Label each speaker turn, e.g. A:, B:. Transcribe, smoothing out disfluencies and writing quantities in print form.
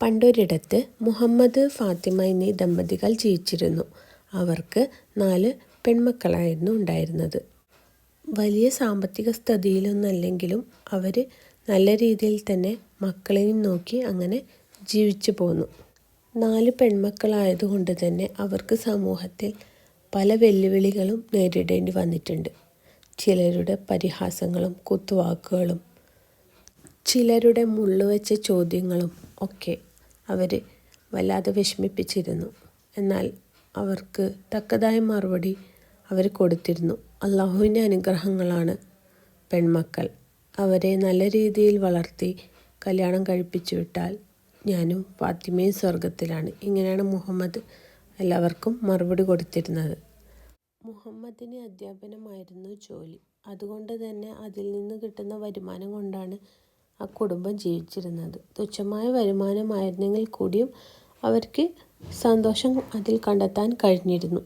A: പണ്ടൊരിടത്ത് മുഹമ്മദ് ഫാത്തിമ എന്നീ ദമ്പതികൾ ജീവിച്ചിരുന്നു. അവർക്ക് 4 പെൺമക്കളായിരുന്നു ഉണ്ടായിരുന്നത്. വലിയ സാമ്പത്തിക സ്ഥിതിയിലൊന്നല്ലെങ്കിലും അവർ നല്ല രീതിയിൽ തന്നെ മക്കളെയും നോക്കി അങ്ങനെ ജീവിച്ചു പോന്നു. 4 പെൺമക്കളായതുകൊണ്ട് തന്നെ അവർക്ക് സമൂഹത്തിൽ പല വെല്ലുവിളികളും നേരിടേണ്ടി വന്നിട്ടുണ്ട്. ചിലരുടെ പരിഹാസങ്ങളും കുത്തുവാക്കുകളും ചിലരുടെ മുള്ളുവെച്ച ചോദ്യങ്ങളും ഒക്കെ അവർ വല്ലാതെ വിഷമിപ്പിച്ചിരുന്നു. എന്നാൽ അവർക്ക് തക്കതായ മറുപടി അവർ കൊടുത്തിരുന്നു. അള്ളാഹുവിൻ്റെ അനുഗ്രഹങ്ങളാണ് പെൺമക്കൾ. അവരെ നല്ല രീതിയിൽ വളർത്തി കല്യാണം കഴിപ്പിച്ചു വിട്ടാൽ ഞാനും ഫാത്തിമയും സ്വർഗത്തിലാണ്. ഇങ്ങനെയാണ് മുഹമ്മദ് എല്ലാവർക്കും മറുപടി കൊടുത്തിരുന്നത്. മുഹമ്മദിന് അധ്യാപനമായിരുന്നു ജോലി. അതുകൊണ്ട് തന്നെ അതിൽ നിന്ന് കിട്ടുന്ന വരുമാനം കൊണ്ടാണ് ആ കുടുംബം ജീവിച്ചിരുന്നത്. തുച്ഛമായ വരുമാനമായിരുന്നെങ്കിൽ കൂടിയും അവർക്ക് സന്തോഷം അതിൽ കണ്ടെത്താൻ കഴിഞ്ഞിരുന്നു.